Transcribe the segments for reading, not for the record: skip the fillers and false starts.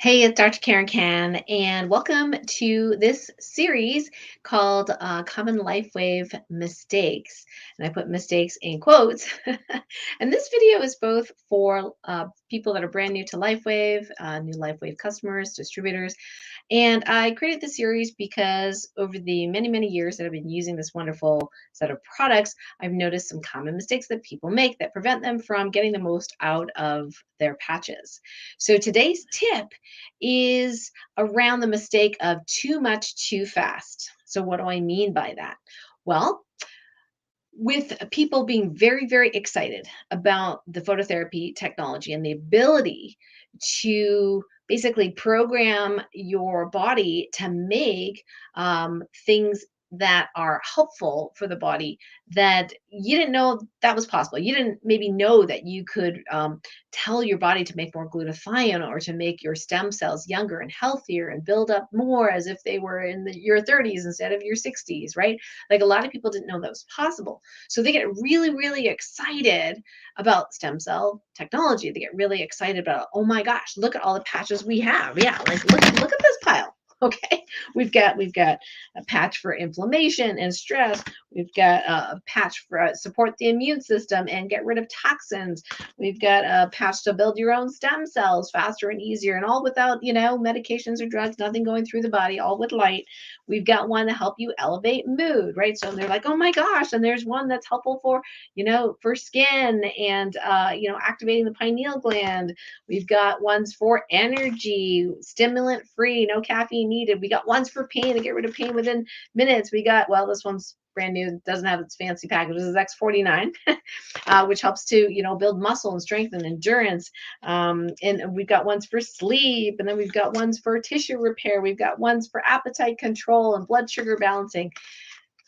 Hey, it's Dr. Karen Can, and welcome to this series called Common LifeWave Mistakes. And I put mistakes in quotes. And this video is both for people that are brand new to LifeWave, new LifeWave customers, distributors, and I created this series because over the many, many years that I've been using this wonderful set of products, I've noticed some common mistakes that people make that prevent them from getting the most out of their patches. So today's tip is around the mistake of too much too fast. So, what do I mean by that? Well, with people being very, very excited about the phototherapy technology and the ability to basically program your body to make things that are helpful for the body that you didn't know that was possible. You didn't maybe know that you could tell your body to make more glutathione or to make your stem cells younger and healthier and build up more as if they were in your 30s instead of your 60s, right? Like a lot of people didn't know that was possible. So they get really, really excited about stem cell technology. They get really excited about, oh my gosh, look at all the patches we have. Yeah, like look at this pile. Okay, we've got a patch for inflammation and stress. We've got a patch for support the immune system and get rid of toxins. We've got a patch to build your own stem cells faster and easier, and all without medications or drugs, nothing going through the body, all with light. We've got one to help you elevate mood, right? So they're like, oh my gosh, and there's one that's helpful for for skin and activating the pineal gland. We've got ones for energy, stimulant free, no caffeine needed. We got ones for pain to get rid of pain within minutes. We got, well, this one's brand new, doesn't have its fancy package. This is X49, which helps to, build muscle and strength and endurance. And we've got ones for sleep, and then we've got ones for tissue repair. We've got ones for appetite control and blood sugar balancing.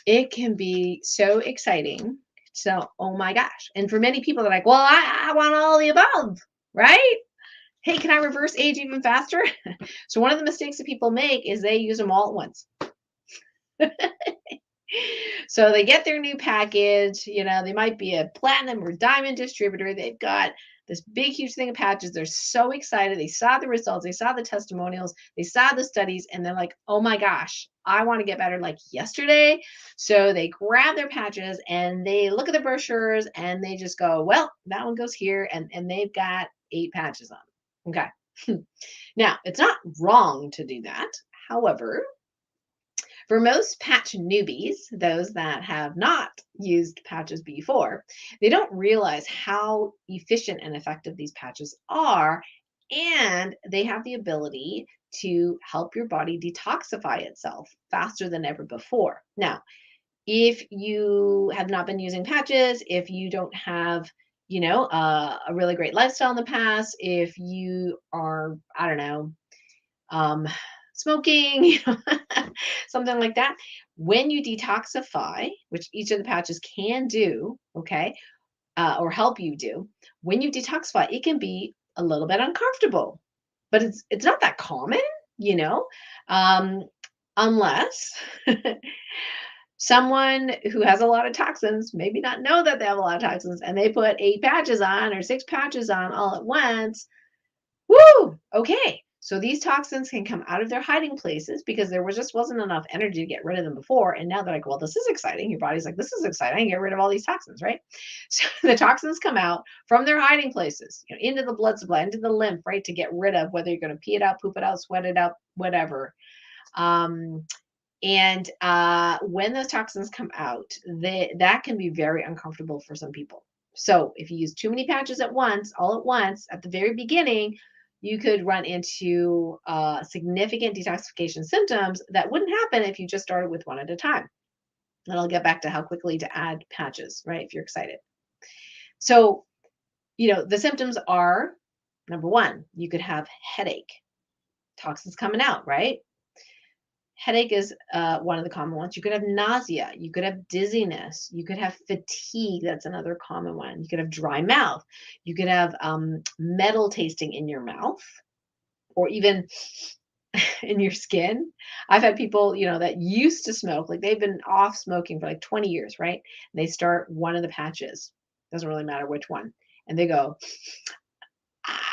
It can be so exciting. So, oh my gosh. And for many people, they're like, well, I want all the above, right? Hey, can I reverse age even faster? So one of the mistakes that people make is they use them all at once. So they get their new package, they might be a platinum or diamond distributor. They've got this big, huge thing of patches. They're so excited. They saw the results, they saw the testimonials, they saw the studies, and they're like, oh my gosh, I want to get better like yesterday. So they grab their patches and they look at the brochures and they just go, well, that one goes here. And they've got 8 patches on. Okay. Now, it's not wrong to do that. However, for most patch newbies, those that have not used patches before, they don't realize how efficient and effective these patches are, and they have the ability to help your body detoxify itself faster than ever before. Now, if you have not been using patches, if you don't have a really great lifestyle in the past, if you are, I don't know, um, smoking, something like that. When you detoxify, which each of the patches can do, okay, or help you do, when you detoxify, it can be a little bit uncomfortable, but it's not that common, you know, um, unless someone who has a lot of toxins maybe not know that they have a lot of toxins, and they put 8 patches on or 6 patches on all at once. Woo! Okay. So these toxins can come out of their hiding places because just wasn't enough energy to get rid of them before. And now they're like, well, this is exciting. Your body's like, this is exciting. I can get rid of all these toxins, right? So the toxins come out from their hiding places, into the blood supply, into the lymph, right? To get rid of whether you're going to pee it out, poop it out, sweat it out, whatever. And when those toxins come out, that can be very uncomfortable for some people. So if you use too many patches at once, all at once, at the very beginning, you could run into significant detoxification symptoms that wouldn't happen if you just started with one at a time. And I'll get back to how quickly to add patches, right? If you're excited. So, the symptoms are, number one, you could have headache, toxins coming out, right? Headache is one of the common ones. You could have nausea. You could have dizziness. You could have fatigue. That's another common one. You could have dry mouth. You could have metal tasting in your mouth or even in your skin. I've had people, that used to smoke, like they've been off smoking for like 20 years, right? And they start one of the patches. Doesn't really matter which one. And they go,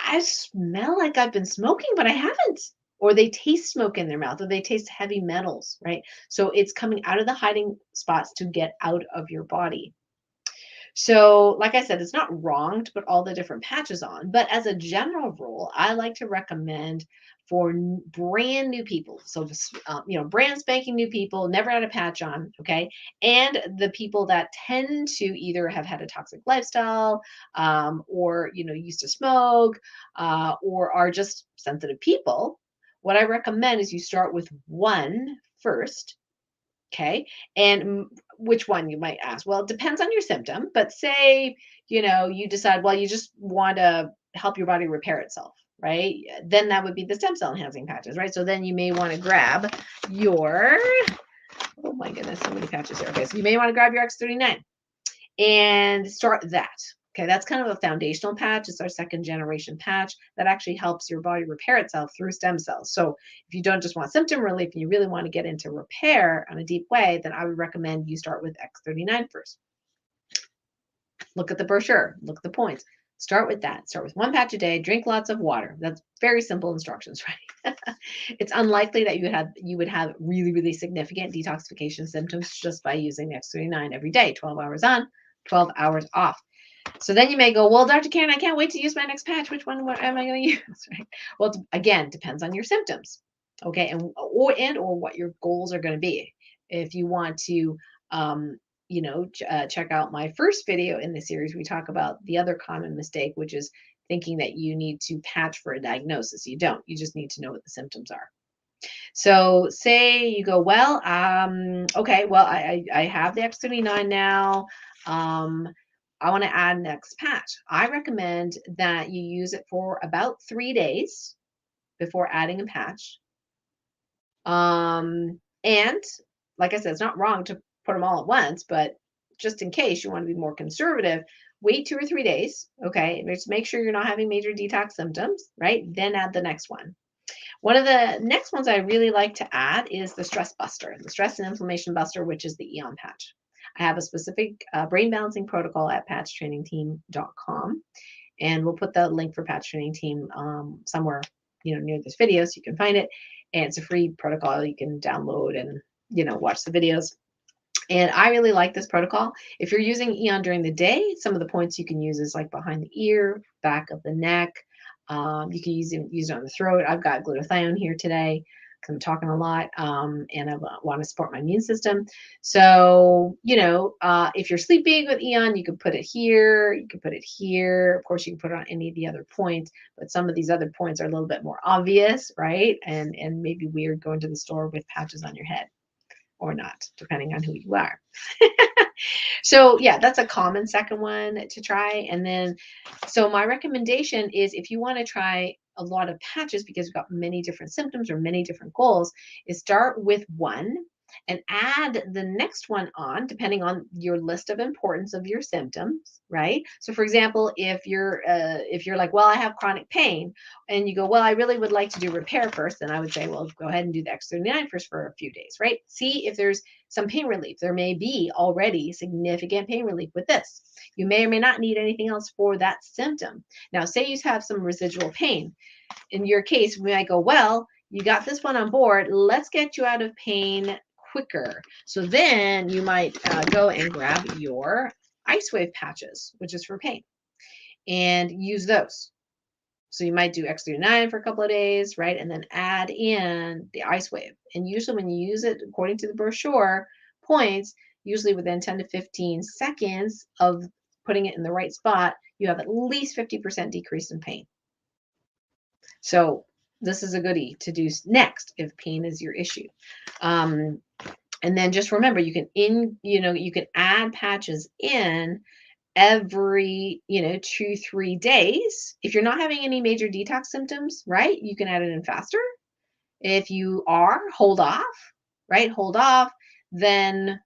I smell like I've been smoking, but I haven't. Or they taste smoke in their mouth, or they taste heavy metals, right? So it's coming out of the hiding spots to get out of your body. So, like I said, it's not wrong to put all the different patches on, but as a general rule, I like to recommend for brand new people. So, brand spanking new people, never had a patch on, okay, and the people that tend to either have had a toxic lifestyle, or used to smoke, or are just sensitive people. What I recommend is you start with one first. Okay. And which one, you might ask? Well, it depends on your symptom, but say, you decide, well, you just want to help your body repair itself, right? Then that would be the stem cell enhancing patches, right? So then you may want to grab your, oh my goodness, so many patches here. Okay. So you may want to grab your X39 and start that. Okay, that's kind of a foundational patch. It's our second generation patch that actually helps your body repair itself through stem cells. So if you don't just want symptom relief and you really want to get into repair on a deep way, then I would recommend you start with X39 first. Look at the brochure, look at the points. Start with that. Start with one patch a day, drink lots of water. That's very simple instructions, right? It's unlikely that you would have really, really significant detoxification symptoms just by using X39 every day, 12 hours on, 12 hours off. So then you may go, well, Dr. Karen, I can't wait to use my next patch. Which one am I going to use? Right? Well, again, depends on your symptoms, okay, and or what your goals are going to be. If you want to, check out my first video in the series, we talk about the other common mistake, which is thinking that you need to patch for a diagnosis. You don't. You just need to know what the symptoms are. So say you go, well, okay, well, I have the X39 now. I want to add next patch. I recommend that you use it for about 3 days before adding a patch. And like I said, it's not wrong to put them all at once, but just in case you want to be more conservative, wait 2 or 3 days. Okay. Just make sure you're not having major detox symptoms, right? Then add the next one. One of the next ones I really like to add is the stress buster, the stress and inflammation buster, which is the Eon patch. I have a specific brain balancing protocol at patchtrainingteam.com, and we'll put the link for Patch Training Team somewhere near this video so you can find it. And it's a free protocol you can download and watch the videos. And I really like this protocol. If you're using Eon during the day, some of the points you can use is like behind the ear, back of the neck. You can use it on the throat. I've got glutathione here today because I'm talking a lot, and I want to support my immune system. So, if you're sleeping with Eon, you can put it here. You can put it here. Of course, you can put it on any of the other points, but some of these other points are a little bit more obvious, right? And maybe weird going to the store with patches on your head. Or not, depending on who you are. So yeah, that's a common second one to try. And then, so my recommendation is if you want to try a lot of patches because you've got many different symptoms or many different goals, is start with one and add the next one on depending on your list of importance of your symptoms, right? So for example, if you're like, well, I have chronic pain, and you go, well, I really would like to do repair first, then I would say, well, go ahead and do the X39 first for a few days, right? See if there's some pain relief. There may be already significant pain relief with this. You may or may not need anything else for that symptom. Now, say you have some residual pain. In your case, we might go, well, you got this one on board. Let's get you out of pain quicker. So then you might go and grab your LifeWave patches, which is for pain, and use those. So you might do X39 for a couple of days, right? And then add in the LifeWave. And usually when you use it, according to the brochure points, usually within 10 to 15 seconds of putting it in the right spot, you have at least 50% decrease in pain. So this is a goodie to do next if pain is your issue. And then just remember, you can add patches in every 2-3 days. If you're not having any major detox symptoms, right, you can add it in faster. If you are, hold off, right? Hold off, then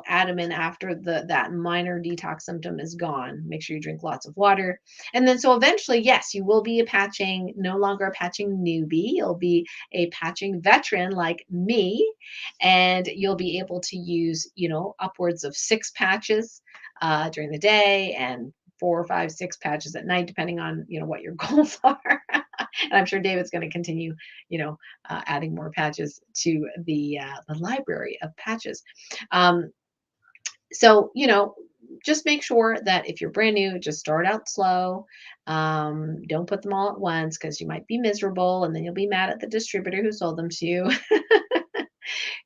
add them in after that minor detox symptom is gone. Make sure you drink lots of water. And then so eventually, yes, you will be no longer a patching newbie. You'll be a patching veteran like me, and you'll be able to use upwards of 6 patches during the day and 4 or 5, 6 patches at night, depending on, what your goals are. And I'm sure David's going to continue, adding more patches to the library of patches. Um, so, just make sure that if you're brand new, just start out slow. Don't put them all at once because you might be miserable and then you'll be mad at the distributor who sold them to you.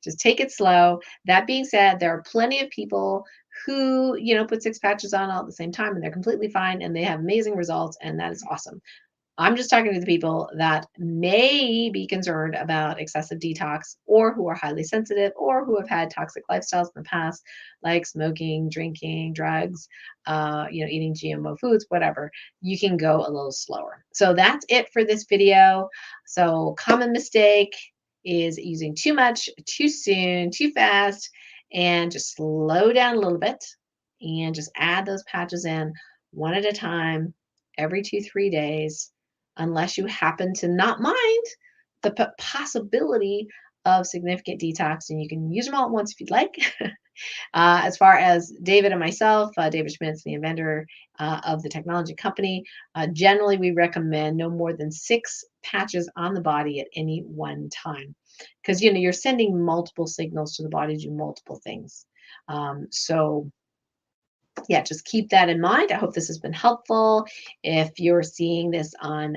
Just take it slow. That being said, there are plenty of people who, put 6 patches on all at the same time and they're completely fine and they have amazing results, and that is awesome. I'm just talking to the people that may be concerned about excessive detox, or who are highly sensitive, or who have had toxic lifestyles in the past, like smoking, drinking, drugs, eating GMO foods, whatever. You can go a little slower. So that's it for this video. So common mistake is using too much, too soon, too fast, and just slow down a little bit and just add those patches in one at a time every 2-3 days, unless you happen to not mind the possibility of significant detox, and you can use them all at once if you'd like. As far as David and myself, David Schmitz, the inventor of the technology company, generally we recommend no more than 6 patches on the body at any one time, because you're sending multiple signals to the body to do multiple things. So yeah, just keep that in mind. I hope this has been helpful. If you're seeing this on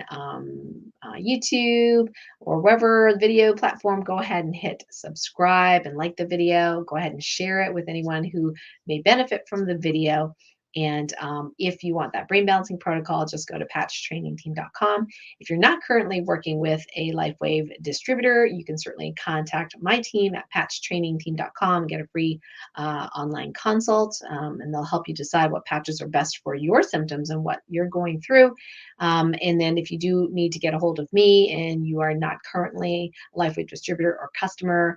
YouTube or wherever video platform, go ahead and hit subscribe and like the video. Go ahead and share it with anyone who may benefit from the video. And if you want that brain balancing protocol, just go to patchtrainingteam.com. If you're not currently working with a LifeWave distributor, you can certainly contact my team at patchtrainingteam.com, get a free online consult, and they'll help you decide what patches are best for your symptoms and what you're going through. And then if you do need to get a hold of me and you are not currently a LifeWave distributor or customer,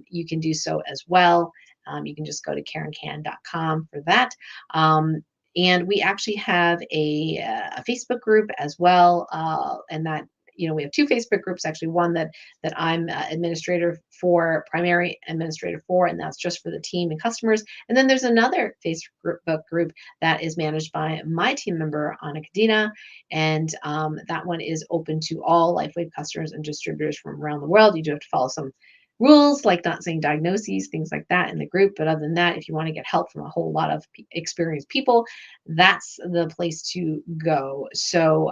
you can do so as well. You can just go to karencan.com for that. And we actually have a Facebook group as well, and that we have 2 Facebook groups, actually. One that I'm primary administrator for, and that's just for the team and customers. And then there's another Facebook group that is managed by my team member, Anna Kadina, and that one is open to all LifeWave customers and distributors from around the world. You do have to follow some rules, like not saying diagnoses, things like that in the group. But other than that, if you want to get help from a whole lot of experienced people, that's the place to go. So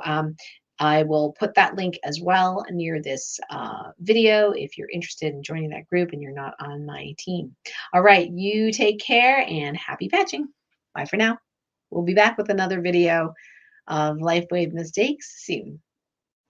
I will put that link as well near this video if you're interested in joining that group and you're not on my team. All right, you take care and happy patching. Bye for now. We'll be back with another video of LifeWave Mistakes soon.